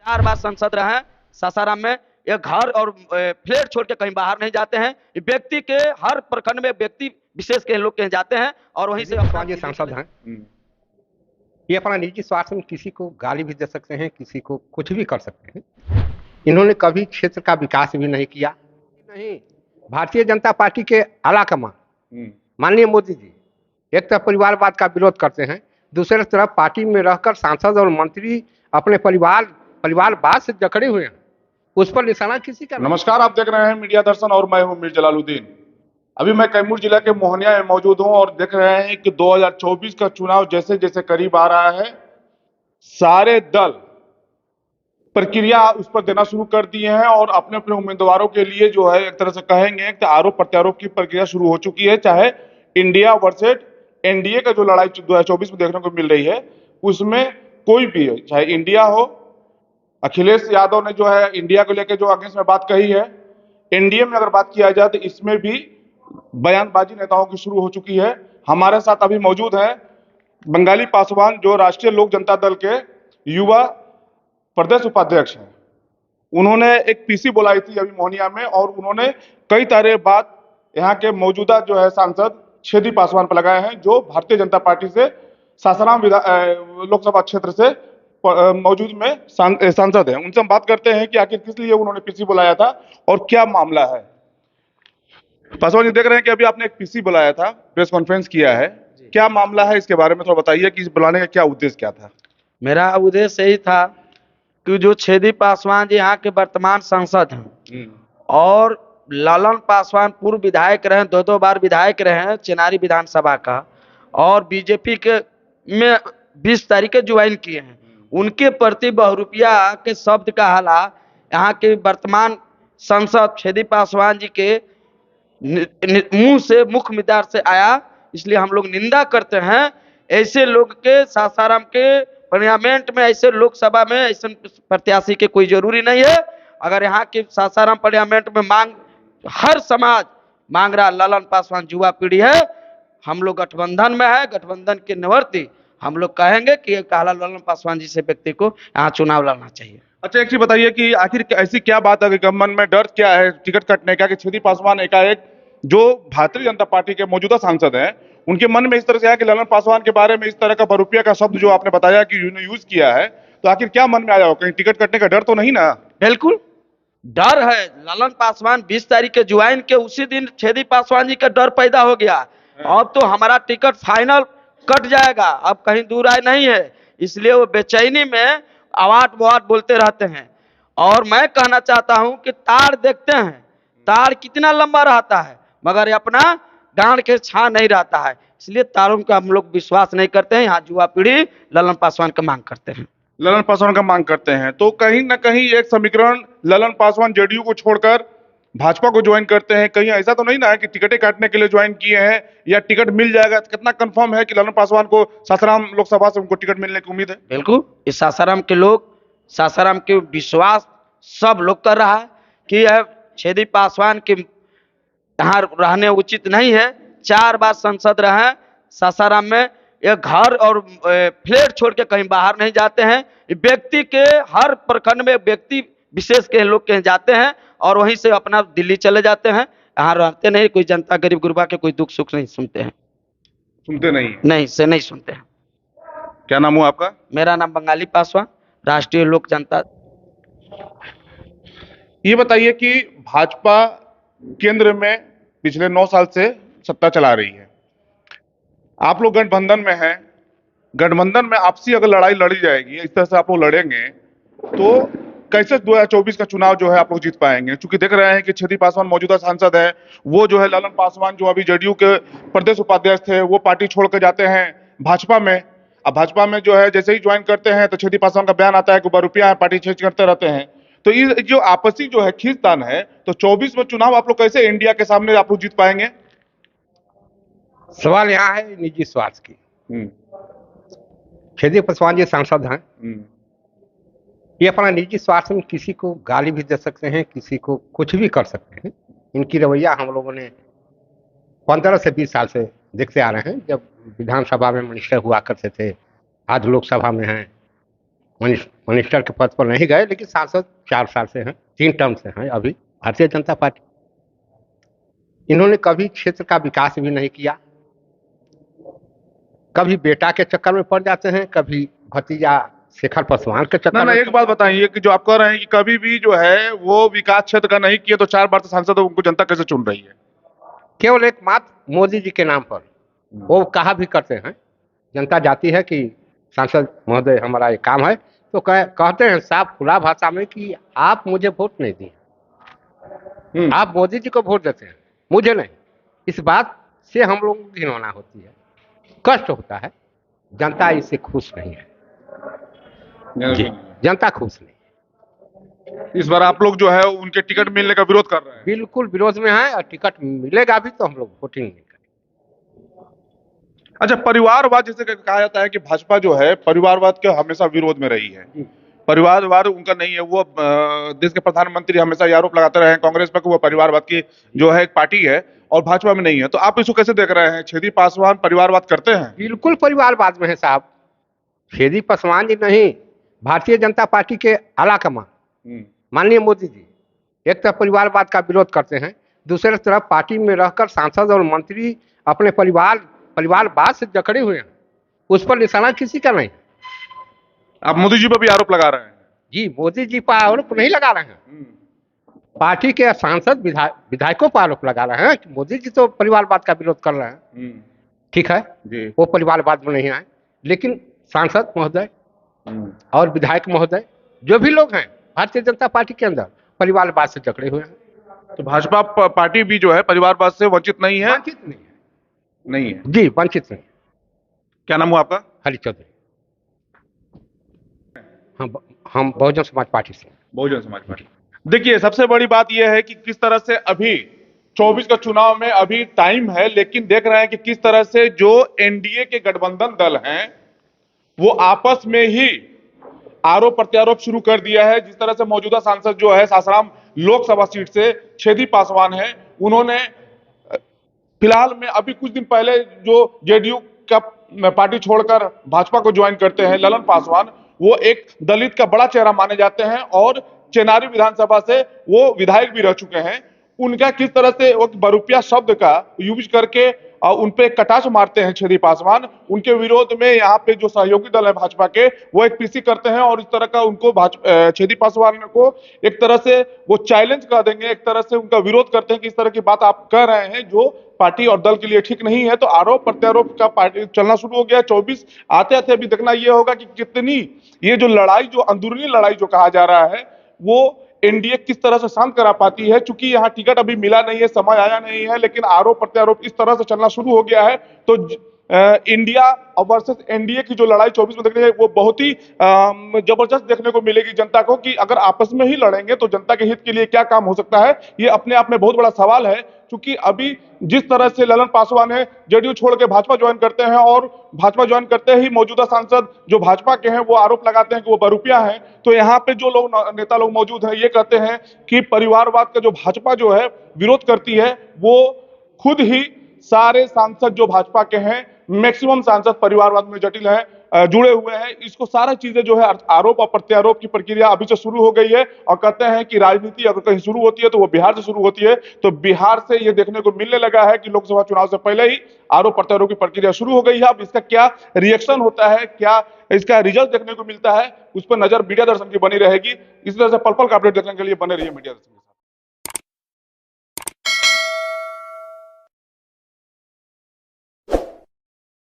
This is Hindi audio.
4 बार सांसद रहे हैं सासाराम में। ये घर और फ्लैट छोड़ के कहीं बाहर नहीं जाते हैं। ये व्यक्ति के हर प्रखंड में व्यक्ति विशेष के लोग के जाते हैं और वहीं से अपना ये सांसद हैं। ये अपना निजी स्वार्थ में किसी को गाली भी दे सकते हैं, किसी को कुछ भी कर सकते हैं। इन्होंने कभी क्षेत्र का विकास भी नहीं किया। नहीं, भारतीय जनता पार्टी के आलाकमान माननीय मोदी जी एक तरफ परिवारवाद का विरोध करते हैं, दूसरी तरफ पार्टी में रहकर सांसद और मंत्री अपने परिवारवाद से जकड़े हुए हैं। उस पर निशाना किसी का। नमस्कार, आप देख रहे हैं मीडिया दर्शन और मैं हूं मीर जलालुद्दीन। अभी मैं कैमूर जिला के मोहनिया में मौजूद हूं और देख रहे हैं कि 2024 का चुनाव जैसे जैसे करीब आ रहा है, सारे दल प्रक्रिया उस पर देना शुरू कर दिए हैं और अपने अपने उम्मीदवारों के लिए जो है एक तरह से कहेंगे कि आरोप प्रत्यारोप की प्रक्रिया शुरू हो चुकी है। चाहे इंडिया वर्सेस एनडीए का जो लड़ाई 2024 में देखने को मिल रही है, उसमें कोई भी है, चाहे इंडिया हो, अखिलेश यादव ने जो है इंडिया को लेकर जो अगेंस्ट में बात कही है, एनडीए में अगर बात किया जाए तो इसमें भी बयानबाजी नेताओं की शुरू हो चुकी है। हमारे साथ अभी मौजूद है बंगाली पासवान, जो राष्ट्रीय लोक जनता दल के युवा प्रदेश उपाध्यक्ष हैं। उन्होंने एक पीसी बुलाई थी अभी मोहनिया में और उन्होंने कई सारे बात यहाँ के मौजूदा जो है सांसद छेदी पासवान पर लगाए हैं, जो भारतीय जनता पार्टी से सासाराम लोकसभा क्षेत्र से मौजूद में सांसद हैं। उनसे हम बात करते हैं कि आखिर किस लिए उन्होंने पीसी बुलाया था और क्या मामला है। पासवान जी, देख रहे हैं कि अभी आपने एक पीसी बुलाया था, प्रेस कॉन्फ्रेंस किया है, क्या मामला है इसके बारे में थोड़ा बताइए कि इस बुलाने का क्या उद्देश्य क्या था। मेरा उद्देश्य यही था कि जो छेदी पासवान जी यहाँ के वर्तमान सांसद हैं और ललन पासवान पूर्व विधायक रहे, 2 बार विधायक रहे हैं चेनारी विधानसभा का, और बीजेपी के में 20 तारीख ज्वाइन किए हैं। उनके प्रति बहुरूपिया के शब्द का हाला यहाँ के वर्तमान सांसद छेदी पासवान जी के मुंह से, मुख्य मिदार से आया। इसलिए हम लोग निंदा करते हैं ऐसे लोग के। सासाराम के पार्लियामेंट में ऐसे लोकसभा में ऐसे प्रत्याशी के कोई जरूरी नहीं है। अगर यहाँ के सासाराम पार्लियामेंट में मांग हर समाज मांग रहा, ललन पासवान युवा पीढ़ी है, हम लोग गठबंधन में है, गठबंधन के निवर्ती हम लोग कहेंगे कि काला ललन पासवान जी से व्यक्ति को यहाँ चुनाव लड़ना चाहिए। अच्छा, एक चीज बताइए कि आखिर ऐसी क्या बात है कि मन में डर क्या है टिकट कटने का कि छेदी पासवान एकाएक जो भारतीय जनता पार्टी के मौजूदा सांसद हैं, उनके मन में इस तरह से है कि ललन पासवान के बारे में इस तरह का बरुपया का शब्द जो आपने बताया कि यूज किया है, तो आखिर क्या मन में आया हो? कहीं टिकट कटने का डर तो नहीं ना? बिल्कुल डर है। ललन पासवान 20 तारीख के ज्वाइन के उसी दिन छेदी पासवान जी का डर पैदा हो गया। अब तो हमारा टिकट फाइनल कट जाएगा, अब कहीं दूर आए नहीं है। इसलिए वो बेचैनी में आवाट बवाट बोलते रहते हैं। और मैं कहना चाहता हूं कि तार देखते हैं, तार कितना लंबा रहता है मगर अपना गांड के छा नहीं रहता है। इसलिए तारों का हम लोग विश्वास नहीं करते हैं। यहाँ युवा पीढ़ी ललन पासवान का मांग करते हैं, ललन पासवान का मांग करते हैं। तो कहीं ना कहीं एक समीकरण ललन पासवान जेडीयू को छोड़कर भाजपा को ज्वाइन करते हैं, कहीं ऐसा तो नहीं ना है कि टिकटें काटने के लिए ज्वाइन किए हैं या टिकट मिल जाएगा? कितना कंफर्म है कि ललन पासवान को सासाराम लोकसभा से उनको टिकट मिलने की उम्मीद है? बिल्कुल इस सासाराम के लोग, सासाराम के विश्वास सब लोग कर रहा है कि यह छेदी पासवान के यहाँ रहने उचित नहीं है। 4 बार सांसद रहे सासाराम में। ये घर और फ्लैट छोड़ के कहीं बाहर नहीं जाते हैं। व्यक्ति के हर प्रखंड में व्यक्ति विशेष के लोग के जाते हैं और वहीं से अपना दिल्ली चले जाते हैं। यहाँ रहते नहीं, कोई जनता गरीब गुरबा के कोई दुख सुख नहीं सुनते हैं। सुनते नहीं? नहीं से नहीं सुनते हैं। क्या नाम हुआ आपका? मेरा नाम बंगाली पासवान, राष्ट्रीय लोक जनता। ये बताइए कि भाजपा केंद्र में पिछले 9 साल से सत्ता चला रही है, आप लोग गठबंधन में हैं। गठबंधन में आपसी अगर लड़ाई लड़ी जाएगी, इस तरह से आप लोग लड़ेंगे, तो कैसे 2024 का चुनाव जो है आप लोग जीत पाएंगे? क्योंकि देख रहे हैं कि छेदी पासवान मौजूदा सांसद है, वो जो है ललन पासवान जो अभी जेडीयू के प्रदेश उपाध्यक्ष थे, वो पार्टी छोड़ कर जाते हैं भाजपा में। अब भाजपा में जो है जैसे ही ज्वाइन करते हैं तो छेदी पासवान का बयान आता है कि रुपया है, पार्टी चेंज करते रहते हैं। तो ये जो आपसी जो है खींचतान है, तो 24 में चुनाव आप लोग कैसे इंडिया के सामने आप लोग जीत पाएंगे? सवाल यहाँ है निजी स्वार्थ की। छेदी पासवान जी सांसद हैं। ये अपना निजी स्वार्थ में किसी को गाली भी दे सकते हैं, किसी को कुछ भी कर सकते हैं। इनकी रवैया हम लोगों ने 15 से 20 साल से देखते आ रहे हैं। जब विधानसभा में मिनिस्टर हुआ करते थे, आज लोकसभा में हैं, मिनिस्टर के पद पर नहीं गए, लेकिन सांसद 4 साल से हैं, 3 टर्म से हैं अभी भारतीय जनता पार्टी। इन्होंने कभी क्षेत्र का विकास भी नहीं किया, कभी बेटा के चक्कर में पड़ जाते हैं, कभी भतीजा शेखर पासवान के चक्कर ना में। एक बात बताइए कि जो आप कह रहे हैं कि कभी भी जो है वो विकास क्षेत्र का नहीं किया, तो 4 बार से सांसद उनको जनता कैसे चुन रही है? केवल एक मात्र मोदी जी के नाम पर वो कहा भी करते हैं, जनता जाती है कि सांसद महोदय हमारा ये काम है, तो कहते हैं साफ खुला भाषा में कि आप मुझे वोट नहीं दिए, आप मोदी जी को वोट देते हैं, मुझे नहीं। इस बात से हम लोगों को घिनौना होती है, कष्ट होता है। जनता इससे खुश नहीं है जी, जनता खुश नहीं। इस बार आप लोग जो है उनके टिकट मिलने का विरोध कर रहे हैं? बिल्कुल विरोध में है, और टिकट मिलेगा भी तो हम लोग वोटिंग नहीं करेंगे। अच्छा, परिवारवाद जैसे कहा जाता है कि भाजपा जो है परिवारवाद के हमेशा विरोध में रही है, परिवारवाद उनका नहीं है। वो देश के प्रधानमंत्री हमेशा ये आरोप लगाते रहे हैं कांग्रेस पर कि वो परिवारवाद की जो है एक पार्टी है और भाजपा में नहीं है। तो आप इसको कैसे देख रहे हैं? छेदी पासवान परिवारवाद करते हैं? बिल्कुल परिवारवाद में है साहब। छेदी पासवान जी नहीं, भारतीय जनता पार्टी के आला कमान माननीय मोदी जी एक तरफ परिवारवाद का विरोध करते हैं, दूसरी तरफ पार्टी में रहकर सांसद और मंत्री अपने परिवारवाद से जकड़े हुए हैं, उस पर निशाना किसी का नहीं। आप मोदी जी पर भी आरोप लगा रहे हैं? जी, मोदी जी पर आरोप नहीं लगा रहे हैं, पार्टी के सांसद विधायकों पर आरोप लगा रहे हैं कि मोदी जी तो परिवारवाद का विरोध कर रहे हैं। ठीक है जी, वो परिवारवाद में नहीं आए, लेकिन सांसद महोदय और विधायक महोदय जो भी लोग हैं भारतीय जनता पार्टी के अंदर परिवारवाद से जकड़े हुए हैं। तो भाजपा पार्टी भी जो है परिवारवाद से वंचित नहीं है? वंचित नहीं है, नहीं है जी, वंचित नहीं। क्या नाम हुआ आपका? हरि चौधरी। हम बहुजन समाज पार्टी से। बहुजन समाज पार्टी। देखिए, सबसे बड़ी बात यह है कि किस तरह से अभी 24 का चुनाव में अभी टाइम है, लेकिन देख रहे हैं कि किस तरह से जो एनडीए के गठबंधन दल हैं वो आपस में ही आरोप प्रत्यारोप शुरू कर दिया है। जिस तरह से मौजूदा सांसद जो है सासाराम लोकसभा सीट से छेदी पासवान है, उन्होंने फिलहाल में अभी कुछ दिन पहले जो जेडीयू का पार्टी छोड़कर भाजपा को ज्वाइन करते हैं ललन पासवान, वो एक दलित का बड़ा चेहरा माने जाते हैं और चेनारी विधानसभा से वो विधायक भी रह चुके हैं। उनका किस तरह से वो बरुपिया शब्द का यूज करके उन पे कटाक्ष मारते हैं छेदी पासवान। उनके विरोध में यहाँ पे जो सहयोगी दल है भाजपा के, वो एक पीसी करते हैं और इस तरह का उनको छेदी पासवान को एक तरह से वो चैलेंज कर देंगे, एक तरह से उनका विरोध करते हैं कि इस तरह की बात आप कह रहे हैं जो पार्टी और दल के लिए ठीक नहीं है। तो आरोप प्रत्यारोप का पार्टी चलना शुरू हो गया। 24 आते आते अभी देखना यह होगा कि कितनी ये जो लड़ाई, जो अंदरूनी लड़ाई जो कहा जा रहा है, वो एनडीए किस तरह से शांत करा पाती है। चूंकि यहाँ टिकट अभी मिला नहीं है, समय आया नहीं है, लेकिन आरोप प्रत्यारोप इस तरह से चलना शुरू हो गया है। तो इंडिया वर्सेस एनडीए की जो लड़ाई 24 में देखने वो बहुत ही जबरदस्त देखने को मिलेगी जनता को, कि अगर आपस में ही लड़ेंगे तो जनता के हित के लिए क्या काम हो सकता है, ये अपने आप में बहुत बड़ा सवाल है। क्योंकि अभी जिस तरह से ललन पासवान है जेडीयू छोड़ के भाजपा ज्वाइन करते हैं और भाजपा ज्वाइन करते ही मौजूदा सांसद जो भाजपा के हैं वो आरोप लगाते हैं कि वो बरुपिया हैं। तो यहाँ पे जो लोग नेता लोग मौजूद हैं ये कहते हैं कि परिवारवाद का जो भाजपा जो है विरोध करती है, वो खुद ही सारे सांसद जो भाजपा के हैं, मैक्सिमम सांसद परिवारवाद में जटिल हैं, जुड़े हुए हैं। इसको सारा चीजें जो है आरोप और प्रत्यारोप की प्रक्रिया अभी से शुरू हो गई है और कहते हैं कि राजनीति अगर कहीं शुरू होती है तो वो बिहार से शुरू होती है। तो बिहार से ये देखने को मिलने लगा है कि लोकसभा चुनाव से पहले ही आरोप प्रत्यारोप की प्रक्रिया शुरू हो गई है। अब इसका क्या रिएक्शन होता है, क्या इसका रिजल्ट देखने को मिलता है, उस पर नजर मीडिया दर्शन की बनी रहेगी। इस तरह से पल पल का अपडेट देखने के लिए बने रहिए मीडिया दर्शन।